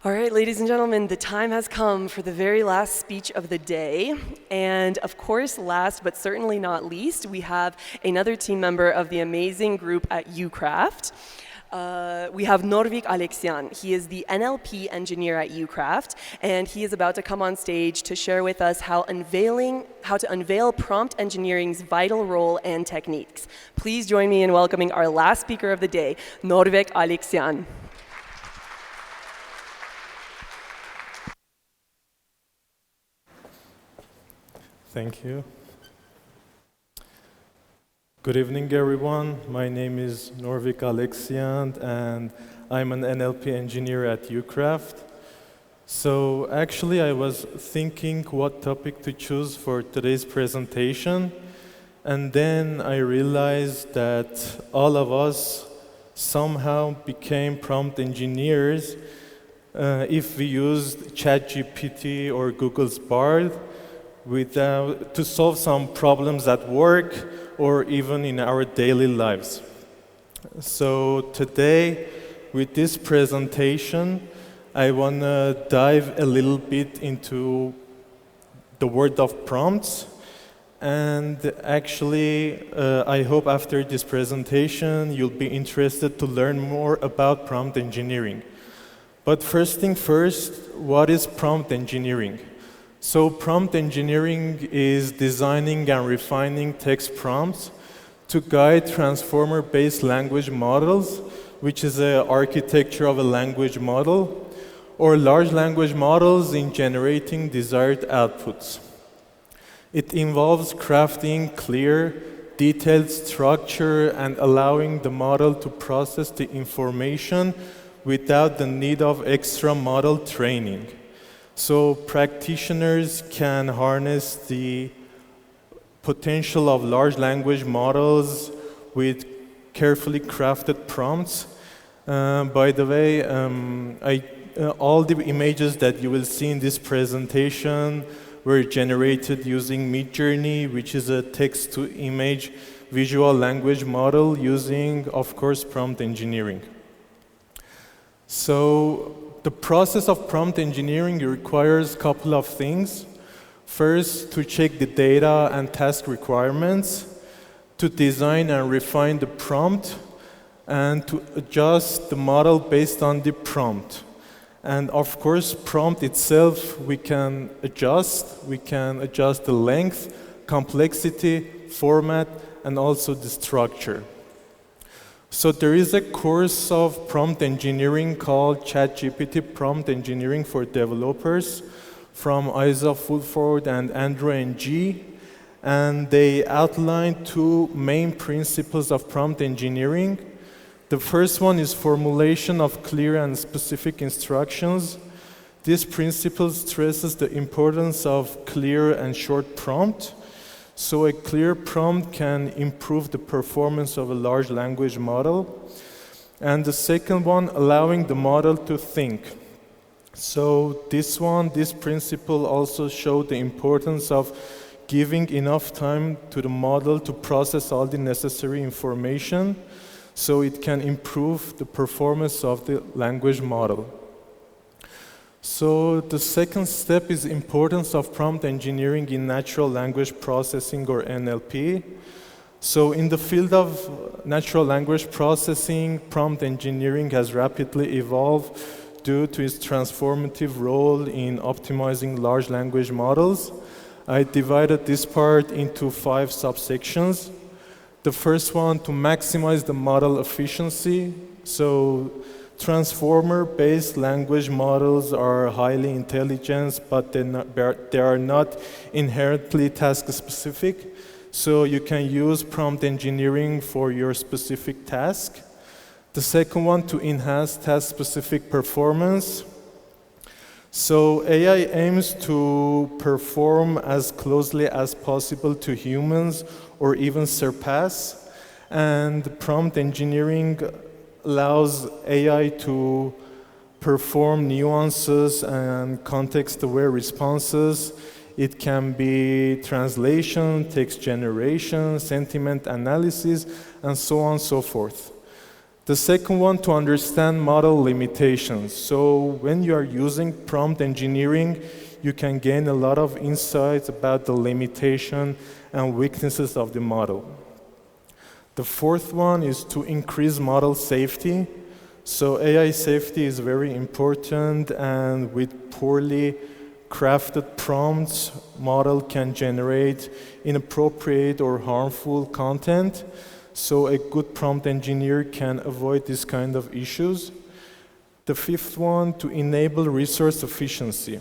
All right, ladies and gentlemen, the time has come for the very last speech of the day. And of course, last but certainly not least, we have another team member of the amazing group at Ucraft. We have Norvik Alexian. He is the NLP Engineer at Ucraft, and he is about to come on stage to share with us how to unveil prompt engineering's vital role and techniques. Please join me in welcoming our last speaker of the day, Norvik Alexian. Thank you. Good evening, everyone. My name is Norvik Alexian, and I'm an NLP engineer at Ucraft. So actually, I was thinking what topic to choose for today's presentation, and then I realized that all of us somehow became prompt engineers if we used ChatGPT or Google's Bard to solve some problems at work or even in our daily lives. So today, with this presentation, I want to dive a little bit into the world of prompts. And actually, I hope after this presentation, you'll be interested to learn more about prompt engineering. But first thing first, what is prompt engineering? So prompt engineering is designing and refining text prompts to guide transformer-based language models, which is an architecture of a language model, or large language models in generating desired outputs. It involves crafting clear, detailed structure and allowing the model to process the information without the need of extra model training. So practitioners can harness the potential of large language models with carefully crafted prompts. By the way, all the images that you will see in this presentation were generated using Midjourney, which is a text-to-image visual language model using, of course, prompt engineering. So the process of prompt engineering requires a couple of things. First, to check the data and task requirements, to design and refine the prompt, and to adjust the model based on the prompt. And of course, prompt itself, we can adjust the length, complexity, format, and also the structure. So there is a course of prompt engineering called ChatGPT Prompt Engineering for Developers from Isa Fulford and Andrew Ng, and they outline two main principles of prompt engineering. The first one is formulation of clear and specific instructions. This principle stresses the importance of clear and short prompt. So a clear prompt can improve the performance of a large language model. And the second one, allowing the model to think. So this principle also shows the importance of giving enough time to the model to process all the necessary information so it can improve the performance of the language model. So the second step is importance of prompt engineering in natural language processing or NLP. So in the field of natural language processing, prompt engineering has rapidly evolved due to its transformative role in optimizing large language models. I divided this part into 5 subsections. The first one, to maximize the model efficiency. So transformer-based language models are highly intelligent, but they are not inherently task-specific. So you can use prompt engineering for your specific task. The second one, to enhance task-specific performance. So AI aims to perform as closely as possible to humans or even surpass. And prompt engineering allows AI to perform nuances and context-aware responses. It can be translation, text generation, sentiment analysis, and so on and so forth. The second one, to understand model limitations. So when you are using prompt engineering, you can gain a lot of insights about the limitation and weaknesses of the model. The fourth one is to increase model safety. So AI safety is very important, and with poorly crafted prompts, model can generate inappropriate or harmful content. So a good prompt engineer can avoid this kind of issues. The fifth one, to enable resource efficiency.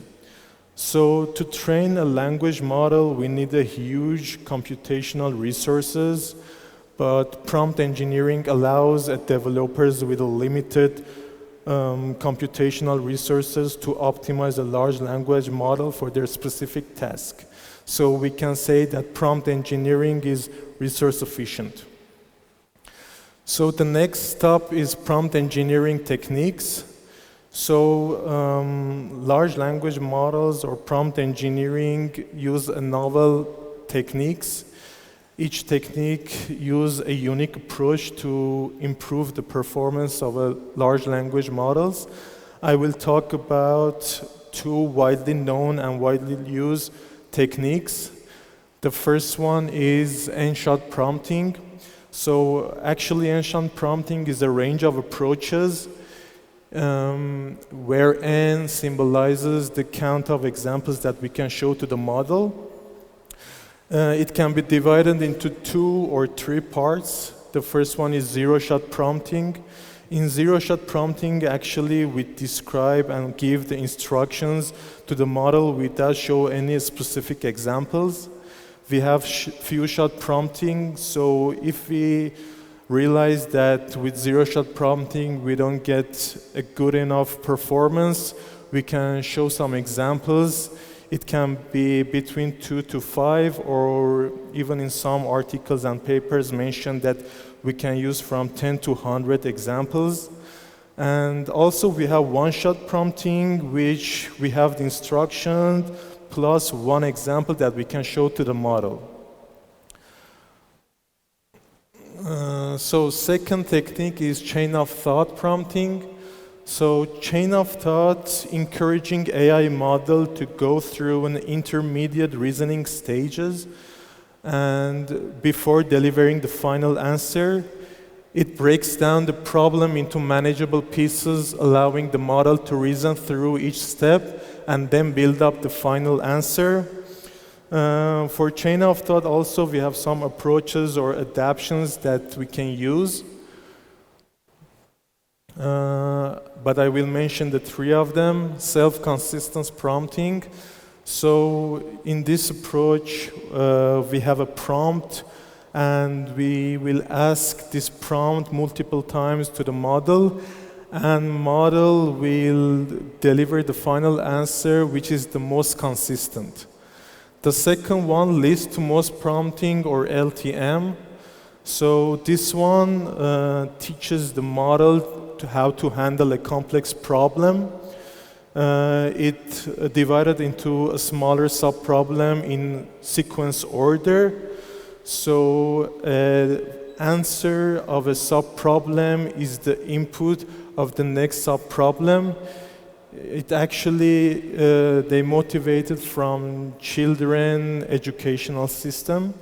So to train a language model, we need a huge computational resources, but prompt engineering allows developers with a limited computational resources to optimize a large language model for their specific task. So we can say that prompt engineering is resource efficient. So the next step is prompt engineering techniques. So large language models or prompt engineering use a novel techniques. Each technique uses a unique approach to improve the performance of a large language models. I will talk about two widely known and widely used techniques. The first one is n-shot prompting. So actually, n-shot prompting is a range of approaches where n symbolizes the count of examples that we can show to the model. It can be divided into 2 or 3 parts. The first one is zero-shot prompting. In zero-shot prompting, actually, we describe and give the instructions to the model without show any specific examples. We have few-shot prompting, so if we realize that with zero-shot prompting we don't get a good enough performance, we can show some examples. It can be between 2 to 5, or even in some articles and papers mentioned that we can use from 10 to 100 examples. And also we have one-shot prompting, which we have the instruction plus one example that we can show to the model. So second technique is chain of thought prompting. So chain of thought, encouraging AI model to go through an intermediate reasoning stages, and before delivering the final answer, it breaks down the problem into manageable pieces, allowing the model to reason through each step and then build up the final answer. For chain of thought also, we have some approaches or adaptations that we can use. But I will mention the 3 of them. Self-consistent prompting. So in this approach, we have a prompt, and we will ask this prompt multiple times to the model, and model will deliver the final answer, which is the most consistent. The second one leads to most prompting, or LTM. So this one teaches the model how to handle a complex problem. It divided into a smaller sub-problem in sequence order. So answer of a sub-problem is the input of the next sub-problem. It actually, they motivated from children educational system.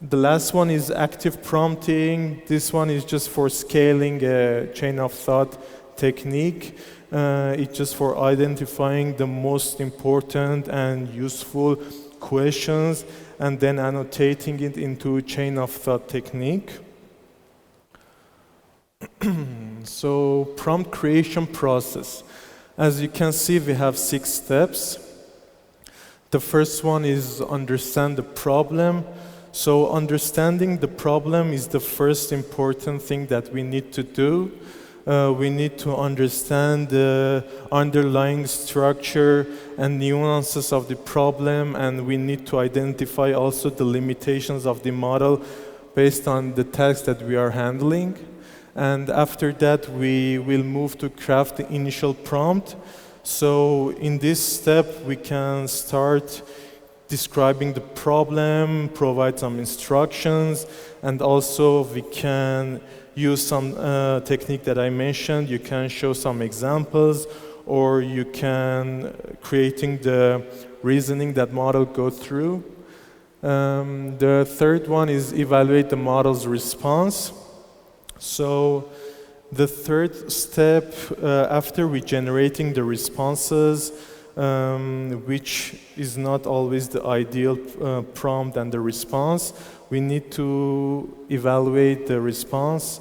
The last one is active prompting. This one is just for scaling a chain of thought technique. It's just for identifying the most important and useful questions and then annotating it into chain of thought technique. So prompt creation process. As you can see, we have 6 steps. The first one is understand the problem. So understanding the problem is the first important thing that we need to do. We need to understand the underlying structure and nuances of the problem, and we need to identify also the limitations of the model based on the task that we are handling. And after that, we will move to craft the initial prompt. So in this step, we can start describing the problem, provide some instructions, and also we can use some technique that I mentioned. You can show some examples, or you can creating the reasoning that model go through. The third one is evaluate the model's response. So the third step, after we generating the responses, which is not always the ideal prompt and the response, we need to evaluate the response.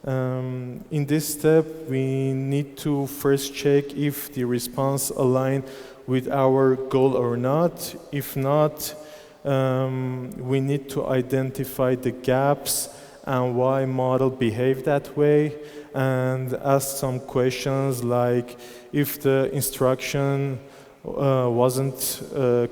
In this step, we need to first check if the response aligns with our goal or not. If not, we need to identify the gaps and why model behave that way, and ask some questions like if the instruction wasn't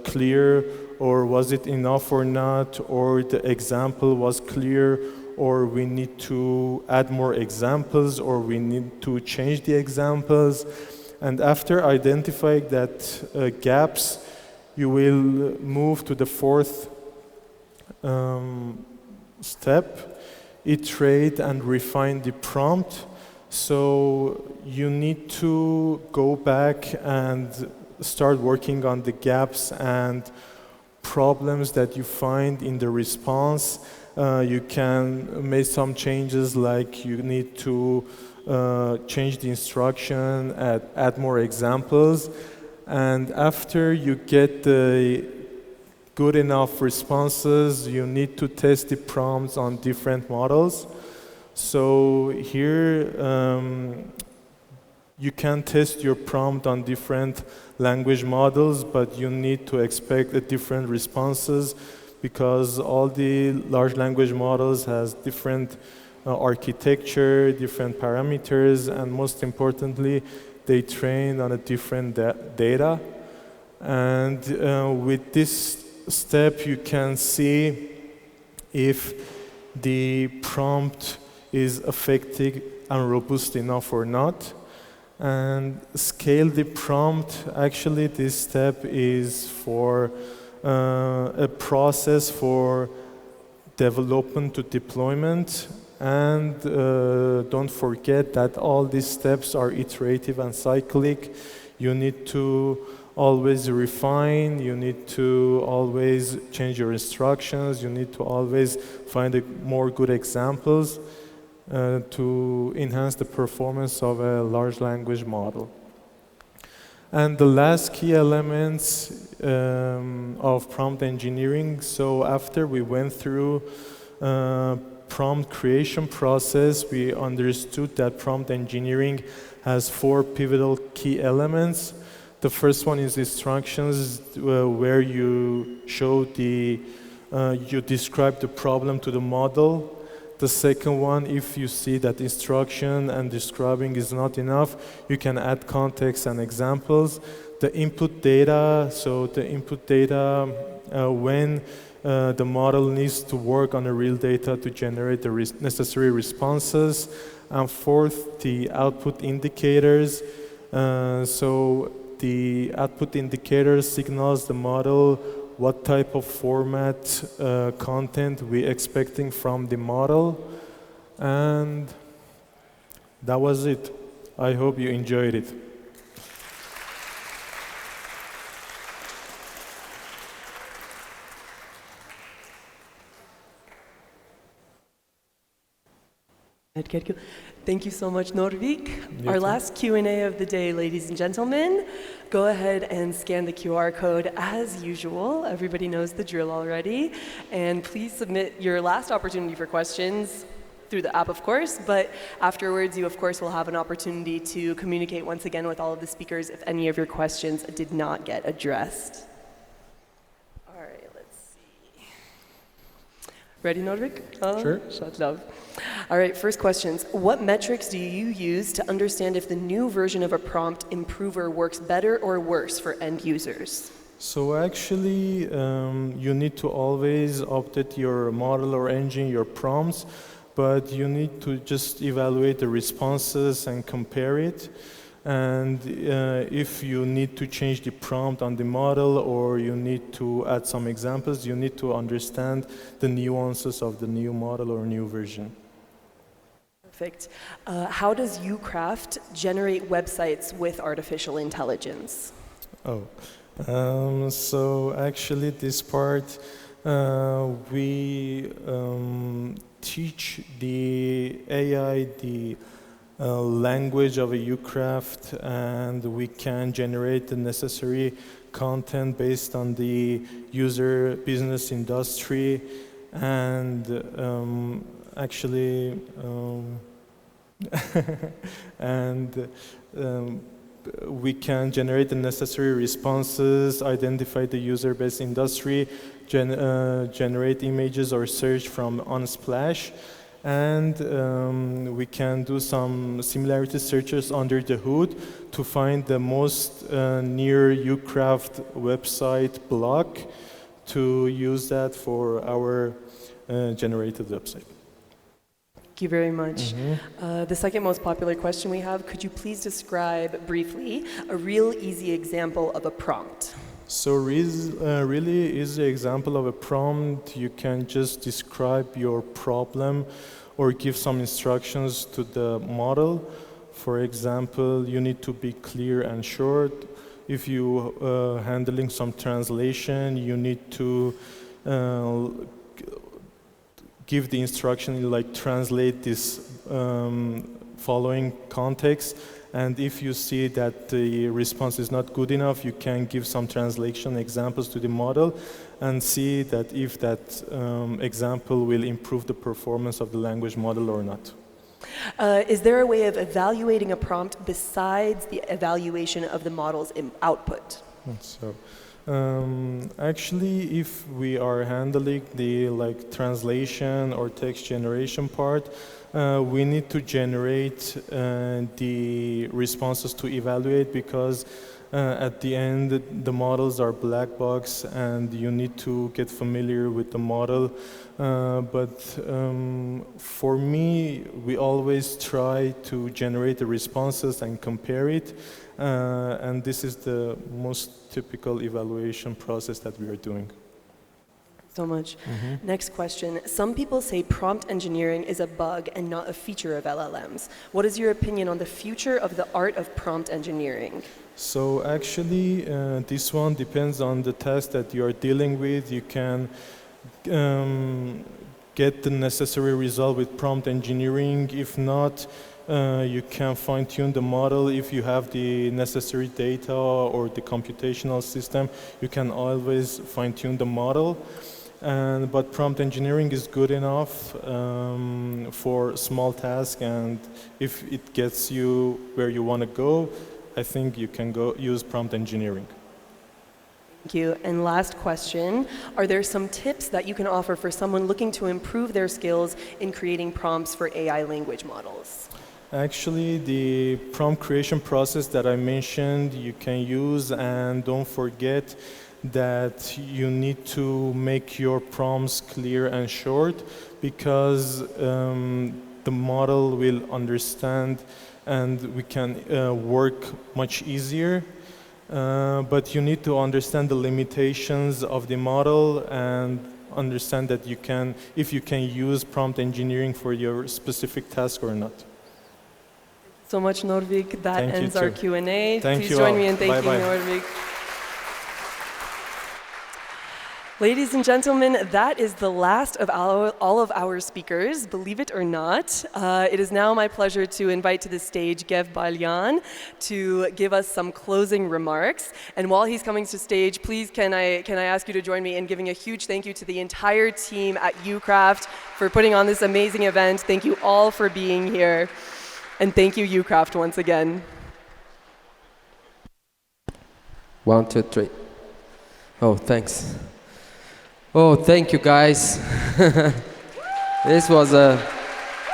clear, or was it enough or not, or the example was clear, or we need to add more examples, or we need to change the examples. And after identifying that gaps, you will move to the fourth step, iterate and refine the prompt. So you need to go back and start working on the gaps and problems that you find in the response. You can make some changes, like you need to change the instruction, add more examples. And after you get the good enough responses, you need to test the prompts on different models. So here you can test your prompt on different language models, but you need to expect different responses, because all the large language models has different architecture, different parameters, and most importantly, they train on a different data. And with this step, you can see if the prompt is effective and robust enough or not. And scale the prompt. Actually, this step is for a process for development to deployment. And don't forget that all these steps are iterative and cyclic. You need to always refine, you need to always change your instructions, you need to always find more good examples to enhance the performance of a large language model. And the last key elements of prompt engineering. So after we went through prompt creation process, we understood that prompt engineering has 4 pivotal key elements. The first one is instructions, where you show you describe the problem to the model. The second one, if you see that instruction and describing is not enough, you can add context and examples. The input data, so the input data, when the model needs to work on the real data to generate the necessary responses. And fourth, the output indicators. So the output indicator signals the model what type of format content we're expecting from the model. And that was it. I hope you enjoyed it. Good. Thank you so much, Norvik. Our last Q&A of the day, ladies and gentlemen. Go ahead and scan the QR code as usual. Everybody knows the drill already. And please submit your last opportunity for questions through the app, of course, but afterwards you, of course, will have an opportunity to communicate once again with all of the speakers if any of your questions did not get addressed. All right, let's see. Ready, Norvik? Sure. Shut love. All right, first questions. What metrics do you use to understand if the new version of a prompt improver works better or worse for end users? So actually, you need to always update your model or engine, your prompts, but you need to just evaluate the responses and compare it. And if you need to change the prompt on the model or you need to add some examples, you need to understand the nuances of the new model or new version. Perfect. How does Ucraft generate websites with artificial intelligence? Oh, so actually this part, we teach the AI the language of a Ucraft, and we can generate the necessary content based on the user business industry, and actually and we can generate the necessary responses, identify the user-based industry, generate images or search from Unsplash, and we can do some similarity searches under the hood to find the most near Ucraft website block to use that for our generated website. Thank you very much. The second most popular question we have, could you please describe briefly a real easy example of a prompt? So really easy example of a prompt, you can just describe your problem or give some instructions to the model. For example, you need to be clear and short. If you handling some translation, you need to give the instruction like translate this following context, and if you see that the response is not good enough, you can give some translation examples to the model and see that if that example will improve the performance of the language model or not. Is there a way of evaluating a prompt besides the evaluation of the model's output? So, actually, if we are handling the translation or text generation part, we need to generate the responses to evaluate, because at the end the models are black box and you need to get familiar with the model. But for me, we always try to generate the responses and compare it. And this is the most typical evaluation process that we are doing. So much. Next question. Some people say prompt engineering is a bug and not a feature of LLMs. What is your opinion on the future of the art of prompt engineering? So actually, this one depends on the task that you are dealing with. You can get the necessary result with prompt engineering. If not, you can fine-tune the model. If you have the necessary data or the computational system, you can always fine-tune the model. But prompt engineering is good enough for small tasks, and if it gets you where you want to go, I think you can go use prompt engineering. Thank you. And last question, are there some tips that you can offer for someone looking to improve their skills in creating prompts for AI language models? Actually, the prompt creation process that I mentioned, you can use, and don't forget that you need to make your prompts clear and short, because the model will understand and we can work much easier. But you need to understand the limitations of the model and understand that you can, if you can use prompt engineering for your specific task or not. So much, Norvik. That ends our Q&A. Please join me in thanking Norvik. Ladies and gentlemen, that is the last of all of our speakers, believe it or not. It is now my pleasure to invite to the stage Gev Balyan to give us some closing remarks. And while he's coming to stage, please can I ask you to join me in giving a huge thank you to the entire team at Ucraft for putting on this amazing event. Thank you all for being here. And thank you, Ucraft, once again. 1, 2, 3. Oh, thanks. Oh, thank you, guys. This was a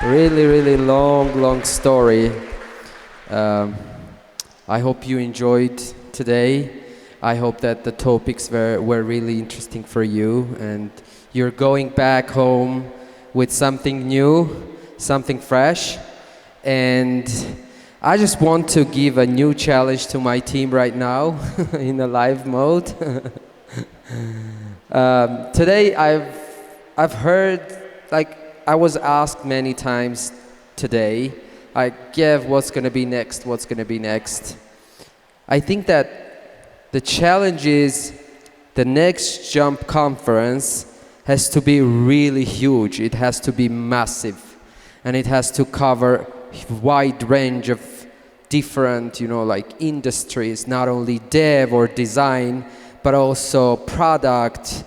really, really long story. I hope you enjoyed today. I hope that the topics were really interesting for you, and you're going back home with something new, something fresh. And I just want to give a new challenge to my team right now in a live mode. Today I've heard, like I was asked many times, today. I gave what's going to be next, what's going to be next. I think that the challenge is the next Jump conference has to be really huge. It has to be massive, and it has to cover a wide range of different, like industries, not only dev or design, but also product,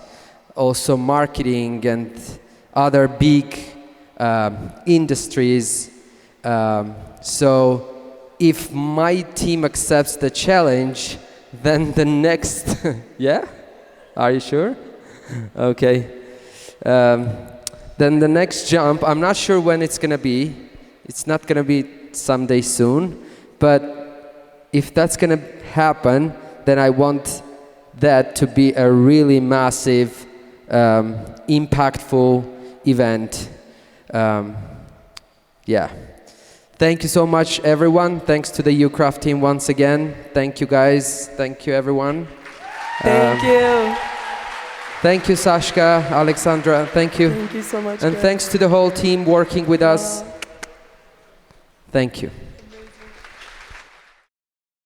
also marketing and other big industries. So if my team accepts the challenge, then the next, yeah? Are you sure? Okay. Then the next Jump, I'm not sure when it's gonna be. It's not gonna be someday soon, but if that's gonna happen, then I want that to be a really massive, impactful event. Yeah. Thank you so much, everyone. Thanks to the Ucraft team once again. Thank you, guys. Thank you, everyone. Thank you. Thank you, Sashka, Alexandra. Thank you. Thank you so much. And guys. thanks to the whole team working with us. Thank you.